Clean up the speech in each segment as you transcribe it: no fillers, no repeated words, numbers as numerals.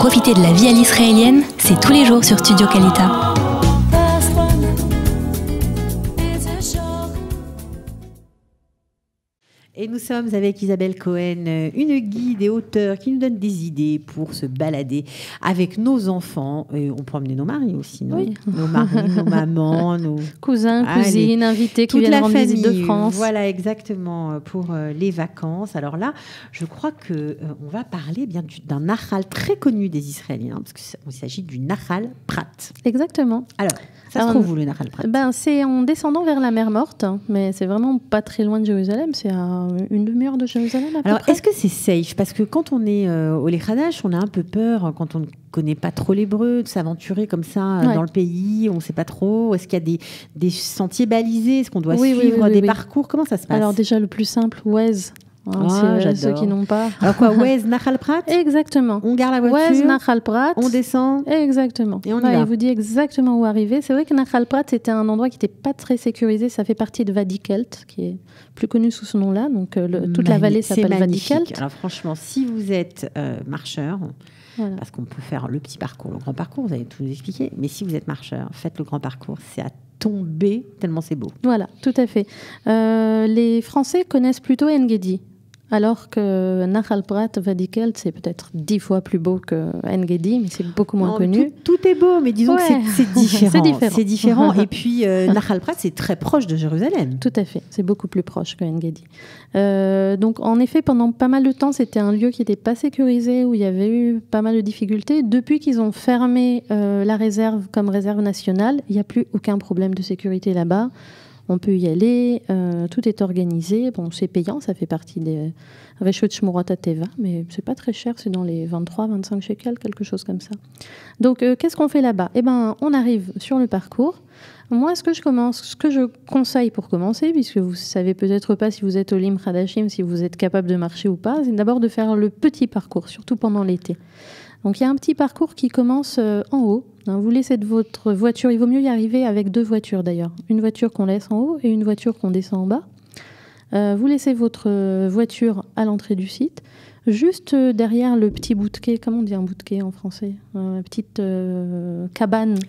Profitez de la vie à l'israélienne, c'est tous les jours sur Studio Kalita. Et nous sommes avec Isabelle Cohen, une guide et auteure qui nous donne des idées pour se balader avec nos enfants. Et on peut emmener nos maris aussi, non? Oui. Nos maris, nos mamans, nos cousins, cousines, invités qui viennent rendre visite de France. Voilà, exactement, pour les vacances. Alors là, je crois qu'on va parler bien d'un Nahal très connu des Israéliens, parce qu'il s'agit du Nahal Prat. Exactement. Alors, ça se trouve où le Nahal Prat? C'est en descendant vers la mer Morte, mais c'est vraiment pas très loin de Jérusalem, c'est à une demi-heure de Jérusalem à peu Alors, près. est-ce que c'est safe? Parce que quand on est au Lech Hadash, on a un peu peur, quand on ne connaît pas trop l'hébreu, de s'aventurer comme ça dans le pays, on ne sait pas trop. Est-ce qu'il y a des sentiers balisés? Est-ce qu'on doit suivre des parcours? Comment ça se passe? Alors déjà, le plus simple, Waze. J'adore. Ceux qui n'ont pas. Alors quoi, Waze, Nahal Prat? Exactement. On garde la voiture. Waze, Nahal Prat. On descend. Exactement. Et on y va. Il vous dit exactement où arriver. C'est vrai que Nahal Prat, c'était un endroit qui n'était pas très sécurisé. Ça fait partie de Vadikelt, qui est plus connu sous ce nom-là. Donc toute la vallée s'appelle Vadikelt. Alors franchement, si vous êtes marcheur, voilà. Parce qu'on peut faire le petit parcours, le grand parcours, vous allez tout nous expliquer. Mais si vous êtes marcheur, faites le grand parcours. C'est à tomber tellement c'est beau. Voilà, tout à fait. Les Français connaissent plutôt En-Gedi. Alors que Nahal Prat, Vadikelt, c'est peut-être 10 fois plus beau que En-Gedi, mais c'est beaucoup moins connu. Tout est beau, mais disons que c'est différent. C'est différent. Et puis, Nahal Prat, c'est très proche de Jérusalem. Tout à fait. C'est beaucoup plus proche que En-Gedi. Donc, en effet, pendant pas mal de temps, c'était un lieu qui n'était pas sécurisé, où il y avait eu pas mal de difficultés. Depuis qu'ils ont fermé la réserve comme réserve nationale, il n'y a plus aucun problème de sécurité là-bas. On peut y aller, tout est organisé. Bon, c'est payant, ça fait partie des Reshut Shmurot HaTeva, mais c'est pas très cher, c'est dans les 23-25 shekels, quelque chose comme ça. Donc, qu'est-ce qu'on fait là-bas? Eh ben, on arrive sur le parcours. Moi, ce que je conseille pour commencer, puisque vous savez peut-être pas si vous êtes au Lim Hadashim, si vous êtes capable de marcher ou pas, c'est d'abord de faire le petit parcours, surtout pendant l'été. Donc, il y a un petit parcours qui commence en haut. Vous laissez votre voiture, il vaut mieux y arriver avec 2 voitures d'ailleurs. Une voiture qu'on laisse en haut et une voiture qu'on descend en bas. Vous laissez votre voiture à l'entrée du site, juste derrière le petit bout de quai. Comment on dit un bout de quai en français? Une petite cabane.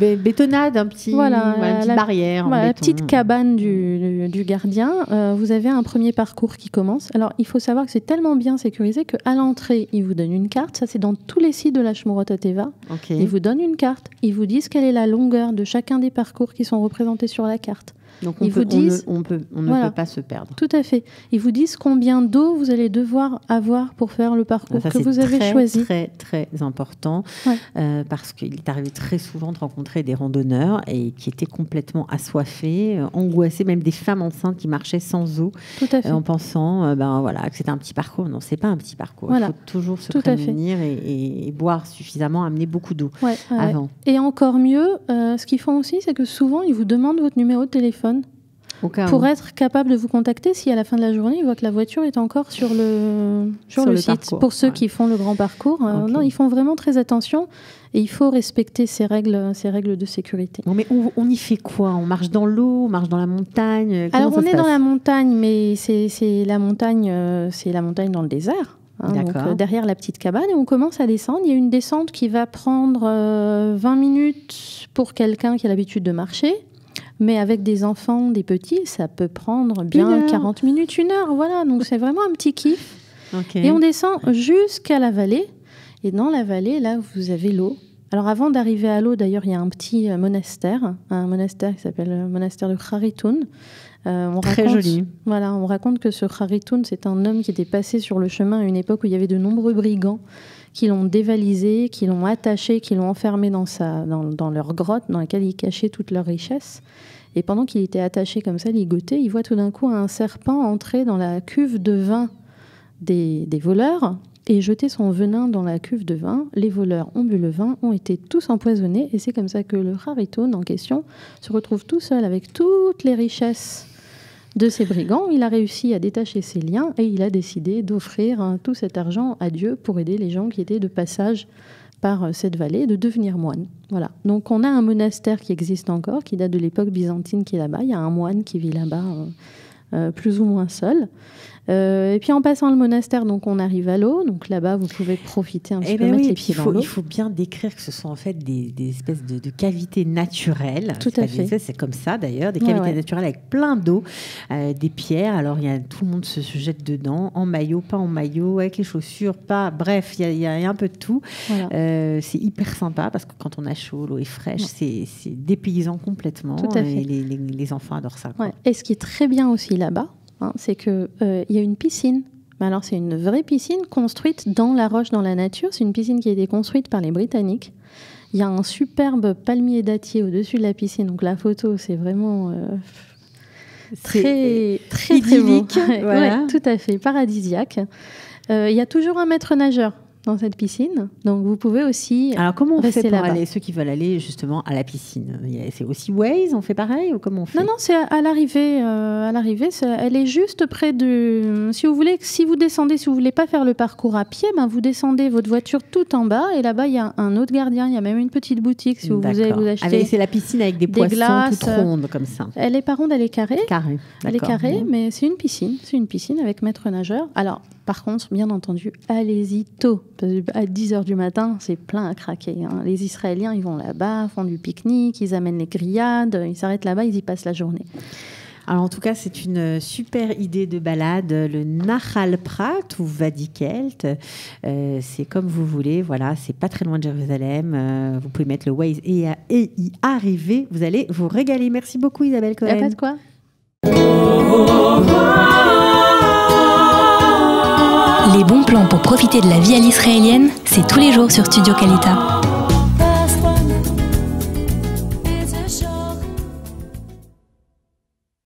Bétonnade, une petite barrière. Voilà, la petite cabane du gardien. Vous avez un premier parcours qui commence. Alors, il faut savoir que c'est tellement bien sécurisé qu'à l'entrée, ils vous donnent une carte. Ça, c'est dans tous les sites de la Shmurot HaTeva. Okay. Ils vous donnent une carte. Ils vous disent quelle est la longueur de chacun des parcours qui sont représentés sur la carte. Donc on ne peut pas se perdre. Tout à fait. Ils vous disent combien d'eau vous allez devoir avoir pour faire le parcours que vous avez choisi. C'est très, très important parce qu'il est arrivé très souvent de rencontrer des randonneurs et qui étaient complètement assoiffés, angoissés, même des femmes enceintes qui marchaient sans eau. Tout à fait. En pensant que c'était un petit parcours. Non, c'est pas un petit parcours. Voilà. Il faut toujours se prémunir et boire suffisamment, amener beaucoup d'eau avant. Et encore mieux, ce qu'ils font aussi, c'est que souvent, ils vous demandent votre numéro de téléphone. Pour être capable de vous contacter si à la fin de la journée, ils voient que la voiture est encore sur le site. Parcours. Pour ceux qui font le grand parcours, non, ils font vraiment très attention et il faut respecter ces règles de sécurité. Non, mais on y fait quoi? On marche dans l'eau, on marche dans la montagne? Alors on est dans la montagne, mais c'est la montagne dans le désert. Donc, derrière la petite cabane, et on commence à descendre. Il y a une descente qui va prendre 20 minutes pour quelqu'un qui a l'habitude de marcher. Mais avec des enfants, des petits, ça peut prendre bien 40 minutes, 1 heure. Voilà, donc c'est vraiment un petit kiff. Okay. Et on descend jusqu'à la vallée. Et dans la vallée, là, vous avez l'eau. Alors avant d'arriver à l'eau, d'ailleurs, il y a un petit monastère. Un monastère qui s'appelle le monastère de Kharitoun. Très joli. Voilà, on raconte que ce Kharitoun, c'est un homme qui était passé sur le chemin à une époque où il y avait de nombreux brigands qui l'ont dévalisé, qui l'ont attaché, qui l'ont enfermé dans leur grotte dans laquelle ils cachaient toute leur richesse. Et pendant qu'il était attaché comme ça, ligoté, il voit tout d'un coup un serpent entrer dans la cuve de vin des voleurs et jeter son venin dans la cuve de vin. Les voleurs ont bu le vin, ont été tous empoisonnés, et c'est comme ça que le Kharitoun en question se retrouve tout seul avec toutes les richesses de ces brigands. Il a réussi à détacher ses liens et il a décidé d'offrir tout cet argent à Dieu pour aider les gens qui étaient de passage par cette vallée et de devenir moine. Voilà. Donc on a un monastère qui existe encore, qui date de l'époque byzantine qui est là-bas. Il y a un moine qui vit là-bas plus ou moins seul. Et puis en passant le monastère, donc on arrive à l'eau. Donc là-bas, vous pouvez profiter un petit peu, mettre les pieds dans l'eau. Il faut bien décrire que ce sont en fait des espèces de cavités naturelles. Tout à fait. C'est comme ça d'ailleurs, des cavités naturelles avec plein d'eau, des pierres. Alors tout le monde se jette dedans, en maillot, pas en maillot, avec les chaussures, pas. Bref, il y a un peu de tout. Voilà. C'est hyper sympa parce que quand on a chaud, l'eau est fraîche, c'est dépaysant complètement. Tout à fait. Et les enfants adorent ça. Ouais. Et ce qui est très bien aussi là-bas, c'est qu'il y a une piscine. Alors, c'est une vraie piscine construite dans la roche, dans la nature. C'est une piscine qui a été construite par les Britanniques. Il y a un superbe palmier dattier au-dessus de la piscine. Donc, la photo, c'est vraiment très idyllique. Voilà. Ouais, tout à fait, paradisiaque. Il y a toujours un maître nageur dans cette piscine, donc vous pouvez aussi. Alors comment on fait pour aller, ceux qui veulent aller justement à la piscine? C'est aussi Waze, on fait pareil ou comment on fait? Non, c'est à l'arrivée. Elle est juste près de. Si vous descendez, si vous voulez pas faire le parcours à pied, vous descendez votre voiture tout en bas et là-bas il y a un autre gardien. Il y a même une petite boutique si vous voulez vous acheter. C'est la piscine avec des poissons glaces, toutes rondes comme ça. Elle est pas ronde, elle est carrée. Elle est carrée, bon. Mais c'est une piscine. C'est une piscine avec maître nageur. Alors. Par contre, bien entendu, allez-y tôt. Parce qu'à 10h du matin, c'est plein à craquer. Les Israéliens, ils vont là-bas, font du pique-nique, ils amènent les grillades, ils s'arrêtent là-bas, ils y passent la journée. Alors en tout cas, c'est une super idée de balade, le Nahal Prat ou Wadi Kelt. C'est comme vous voulez, voilà, c'est pas très loin de Jérusalem. Vous pouvez mettre le Waze et y arriver. Vous allez vous régaler. Merci beaucoup Isabelle Cohen. Il n'y a pas de quoi. Les bons plans pour profiter de la vie à l'israélienne, c'est tous les jours sur Studio Kalita.